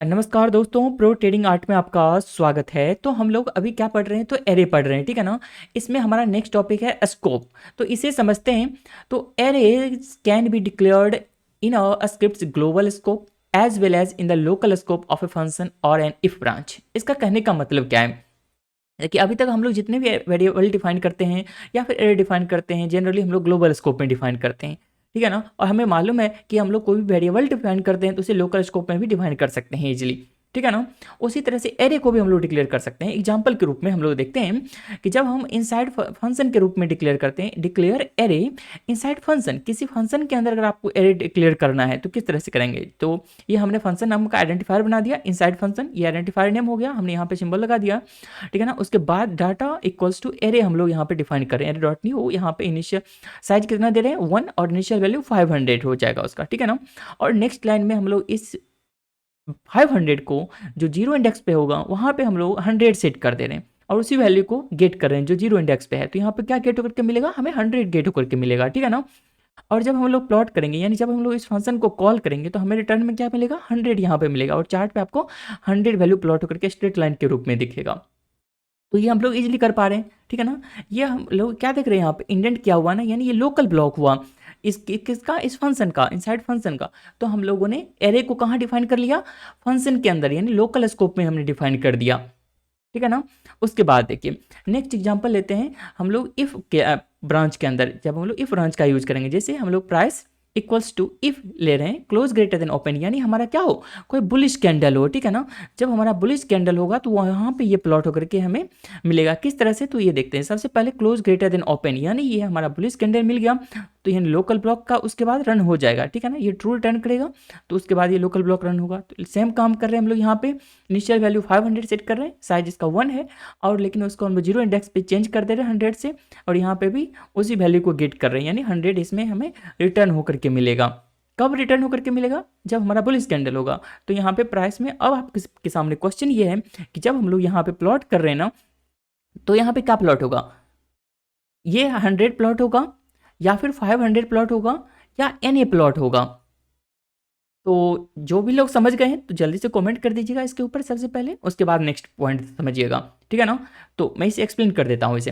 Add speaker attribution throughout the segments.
Speaker 1: नमस्कार दोस्तों, pro trading art में आपका स्वागत है। तो हम लोग अभी क्या पढ़ रहे हैं? तो एरे पढ़ रहे हैं, ठीक है ना। इसमें हमारा नेक्स्ट टॉपिक है स्कोप। तो इसे समझते हैं। तो array can be declared in a script global scope as well as in the local scope of a function और एन इफ ब्रांच। इसका कहने का मतलब क्या है? देखिए, अभी तक हम लोग जितने भी वेरिएबल डिफाइन करते हैं या फिर एरे डिफाइन करते हैं, जनरली हम लोग ग्लोबल स्कोप में डिफाइन करते हैं, ठीक है ना। और हमें मालूम है कि हम लोग कोई भी वेरिएबल डिफाइन करते हैं तो उसे लोकल स्कोप में भी डिफाइन कर सकते हैं इजीली, ठीक है ना। उसी तरह से एरे को भी हम लोग डिक्लेयर कर सकते हैं। एग्जाम्पल के रूप में हम लोग देखते हैं कि जब हम इनसाइड फंक्शन के रूप में डिक्लेयर करते हैं, डिक्लेयर एरे इनसाइड फंक्शन, किसी फंक्शन के अंदर अगर आपको एरे डिक्लेयर करना है तो किस तरह से करेंगे? तो ये हमने फंक्शन नाम का आइडेंटिफायर बना दिया, इनसाइड फंक्शन, ये आइडेंटिफायर नेम हो गया, हमने यहाँ पे सिंबल लगा दिया, ठीक है ना। उसके बाद डाटा इक्वल्स टू एरे हम लोग यहाँ पे डिफाइन करें, एरे डॉट न्यू, यहाँ पे इनिशियल साइज कितना दे रहे हैं 1 और इनिशियल वैल्यू 500 हो जाएगा उसका, ठीक है ना। और नेक्स्ट लाइन में हम लोग इस 500 को जो जीरो इंडेक्स पे होगा वहाँ पे हम लोग 100 सेट कर दे रहे हैं और उसी वैल्यू को गेट कर रहे हैं जो जीरो इंडेक्स पे है। तो यहाँ पे क्या गेट होकर के मिलेगा? हमें 100 गेट होकर के मिलेगा, ठीक है ना। और जब हम लोग प्लॉट करेंगे, यानी जब हम लोग इस फंक्शन को कॉल करेंगे, तो हमें रिटर्न में क्या मिलेगा? 100 यहाँ पे मिलेगा और चार्ट पे आपको 100 वैल्यू प्लॉट होकर के स्ट्रेट लाइन के रूप में दिखेगा। तो ये हम लोग इजीली कर पा रहे हैं, ठीक है ना। ये हम लोग क्या देख रहे हैं यहाँ पे? इंडेंट क्या हुआ ना, यानी ये लोकल ब्लॉक हुआ किसका? इस फंक्शन का, इनसाइड फंक्शन का। तो हम लोगों ने एरे को कहाँ डिफाइन कर लिया? फंक्शन के अंदर, यानी लोकल स्कोप में हमने डिफाइन कर दिया, ठीक है ना। उसके बाद देखिए नेक्स्ट एग्जांपल लेते हैं हम लोग इफ के ब्रांच के अंदर। जब हम लोग इफ ब्रांच का यूज करेंगे, जैसे हम लोग प्राइस इक्वल्स टू इफ ले रहे हैं क्लोज ग्रेटर देन ओपन, यानी हमारा क्या हो? कोई बुलिश कैंडल हो, ठीक है ना। जब हमारा बुलिश कैंडल होगा तो वहाँ पे ये प्लॉट होकर के हमें मिलेगा। किस तरह से? तो ये देखते हैं। सबसे पहले क्लोज ग्रेटर देन ओपन, यानी ये हमारा बुलिश कैंडल मिल गया तो ये लोकल ब्लॉक का उसके बाद रन हो जाएगा, ठीक है ना। ये ट्रू रिटर्न करेगा तो उसके बाद ये लोकल ब्लॉक रन होगा। तो सेम काम कर रहे हैं हम लोग यहाँ पे। इनिशियल वैल्यू 500 सेट कर रहे हैं, साइज इसका 1 है और लेकिन उसको हम जीरो इंडेक्स पे चेंज कर दे रहे हैं 100 से, और यहाँ पे भी उसी वैल्यू को गेट कर रहे हैं, यानी 100 इसमें हमें रिटर्न होकर के मिलेगा। कब रिटर्न होकर के मिलेगा? जब हमारा बुलिश कैंडल होगा। तो यहाँ पे प्राइस में अब आपके सामने क्वेश्चन ये है कि जब हम लोग यहाँ पे प्लॉट कर रहे हैं ना, तो यहाँ पे क्या प्लॉट होगा? ये 100 प्लॉट होगा या फिर 500 प्लॉट होगा या एन ए प्लॉट होगा? तो जो भी लोग समझ गए हैं तो जल्दी से कमेंट कर दीजिएगा इसके ऊपर सबसे पहले, उसके बाद नेक्स्ट पॉइंट समझिएगा, ठीक है ना। तो मैं इसे एक्सप्लेन कर देता हूँ इसे।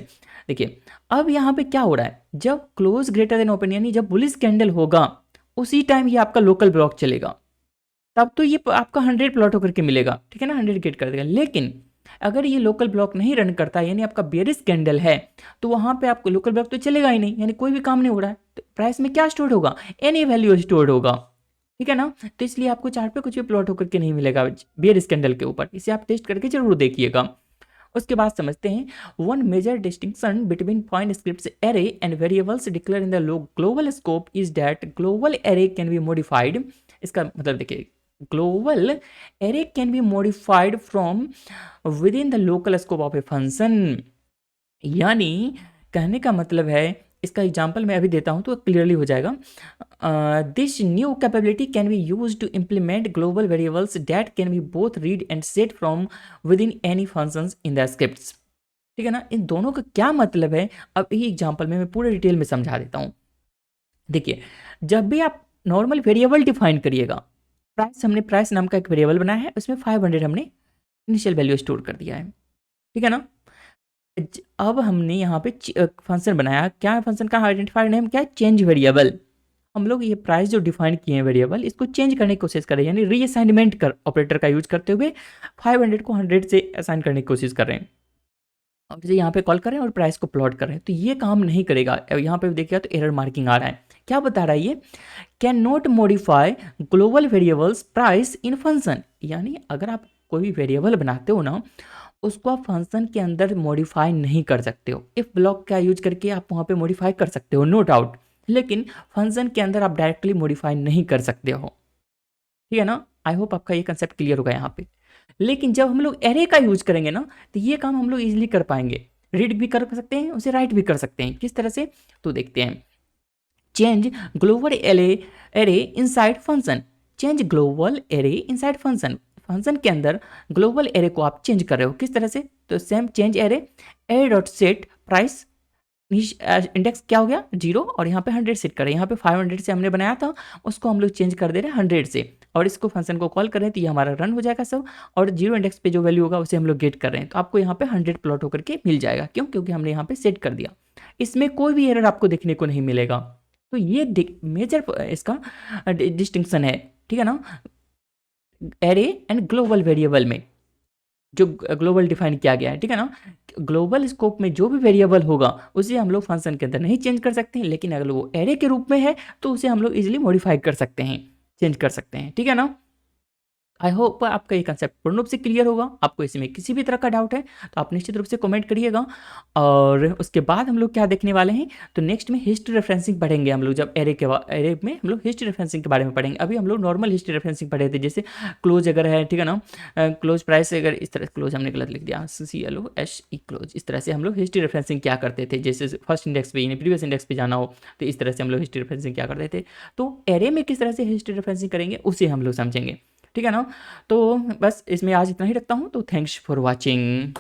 Speaker 1: देखिए अब यहाँ पे क्या हो रहा है, जब क्लोज ग्रेटर देन ओपन यानी जब बुलिश कैंडल होगा उसी टाइम ये आपका लोकल ब्लॉक चलेगा, तब तो ये आपका 100 प्लॉट होकर के मिलेगा, ठीक है ना, 100 गेट कर देगा। लेकिन अगर ये लोकल ब्लॉक नहीं रन करता, यानी आपका बेरिश कैंडल है, तो वहां पे आपको लोकल ब्लॉक तो चलेगा ही नहीं, यानी कोई भी काम नहीं हो रहा है। तो प्राइस में क्या स्टोर होगा? एनी वैल्यू स्टोर होगा, ठीक है ना। तो इसलिए आपको चार्ट पे कुछ भी प्लॉट होकर के नहीं मिलेगा बेरिश कैंडल के ऊपर। इसे आप टेस्ट करके जरूर देखिएगा। उसके बाद समझते हैं one major distinction between point scripts array and variables declare in the global scope is that global array can be modified. इसका मतलब देखिए, global array can be modified from within the local scope of a function. यानी कहने का मतलब है, इसका example मैं अभी देता हूं तो क्लियरली हो जाएगा। This new capability can be use to implement global variables that can be both read and set from within any functions in the scripts, ठीक है ना। इन दोनों का क्या मतलब है, अब यही एग्जाम्पल में मैं पूरे डिटेल में समझा देता हूँ। देखिए, जब भी आप नॉर्मल वेरिएबल डिफाइन करिएगा, प्राइस, हमने प्राइस नाम का एक वेरिएबल बनाया है, उसमें 500 हमने इनिशियल वैल्यू स्टोर कर दिया है, ठीक है ना। अब हमने यहाँ पे फंक्शन बनाया, क्या फंक्शन का आइडेंटिफायर नेम क्या है? Change variable. हम लोग ये प्राइस जो डिफाइन किए हैं वेरिएबल, इसको चेंज करने की कोशिश कर रहे हैं, यानी रीअसाइनमेंट कर ऑपरेटर का यूज करते हुए 500 को 100 से असाइन करने की कोशिश कर रहे हैं। अब जैसे यहाँ पे कॉल करें और प्राइस को प्लॉट कर रहे हैं तो ये काम नहीं करेगा। यहाँ पे देखिए तो एरर मार्किंग आ रहा है। क्या बता रहा है ये? Can not modify global variables price in function, यानी अगर आप कोई भी वेरिएबल बनाते हो ना, उसको आप फंक्शन के अंदर मॉडिफाई नहीं कर सकते हो। इफ ब्लॉक का यूज करके आप वहाँ पे मॉडिफाई कर सकते हो, नो डाउट, लेकिन फंक्शन के अंदर आप डायरेक्टली मॉडिफाई नहीं कर सकते हो, ठीक है ना। आई होप आपका ये कंसेप्ट क्लियर होगा यहाँ पे। लेकिन जब हम लोग एरे का यूज करेंगे ना, तो ये काम हम लोग इजीली कर पाएंगे। रीड भी कर सकते हैं, उसे राइट भी कर सकते हैं। किस तरह से? तो देखते हैं। Change global array inside function, change global array inside function, function के अंदर ग्लोबल एरे को आप चेंज कर रहे हो। किस तरह से? तो same change array dot set price, index क्या हो गया? 0 और यहाँ पे 100 सेट करें। यहाँ पे 500 से हमने बनाया था, उसको हम लोग चेंज कर दे रहे हैं 100 से, और इसको फंक्शन को कॉल कर रहे हैं तो ये हमारा रन हो जाएगा सब, और जीरो इंडेक्स पे जो वैल्यू होगा उसे हम लोग गेट कर रहे हैं, तो आपको यहाँ पे 100 प्लॉट होकर के मिल जाएगा। क्यों? क्योंकि हमने यहाँ पे सेट कर दिया। इसमें कोई भी एरर आपको देखने को नहीं मिलेगा। तो ये मेजर इसका डिस्टिंक्शन है, ठीक है ना, एरे एंड ग्लोबल वेरिएबल में, जो ग्लोबल डिफाइन किया गया है, ठीक है ना। ग्लोबल स्कोप में जो भी वेरिएबल होगा उसे हम लोग फंक्शन के अंदर नहीं चेंज कर सकते हैं, लेकिन अगर वो एरे के रूप में है तो उसे हम लोग इजीली मॉडिफाई कर सकते हैं, चेंज कर सकते हैं, ठीक है ना। आई होप आपका ये कंसेप्ट पूर्ण रूप से क्लियर होगा। आपको इसमें किसी भी तरह का डाउट है तो आप निश्चित रूप से कमेंट करिएगा। और उसके बाद हम लोग क्या देखने वाले हैं, तो नेक्स्ट में हिस्ट्री रेफरेंसिंग पढ़ेंगे हम लोग, जब एरे में हम लोग हिस्ट्री रेफरेंसिंग के बारे में पढ़ेंगे। अभी हम लोग नॉर्मल हिस्ट्री रेफरेंसिंग पढ़े थे, जैसे क्लोज अगर है, ठीक है ना, क्लोज प्राइस अगर इस तरह, क्लोज हमने गलत लिख दिया, CLOSE क्लोज, इस तरह से हम लोग हिस्ट्री रेफरेंसिंग क्या करते थे, जैसे फर्स्ट इंडेक्स पे प्रीवियस इंडेक्स पे जाना हो तो इस तरह से हम लोग हिस्ट्री रेफरेंसिंग क्या करते थे। तो एरे में किस तरह से हिस्ट्री रेफरेंसिंग करेंगे उसे हम लोग समझेंगे, ठीक है ना। तो बस इसमें आज इतना ही रखता हूँ, तो थैंक्स फॉर वॉचिंग।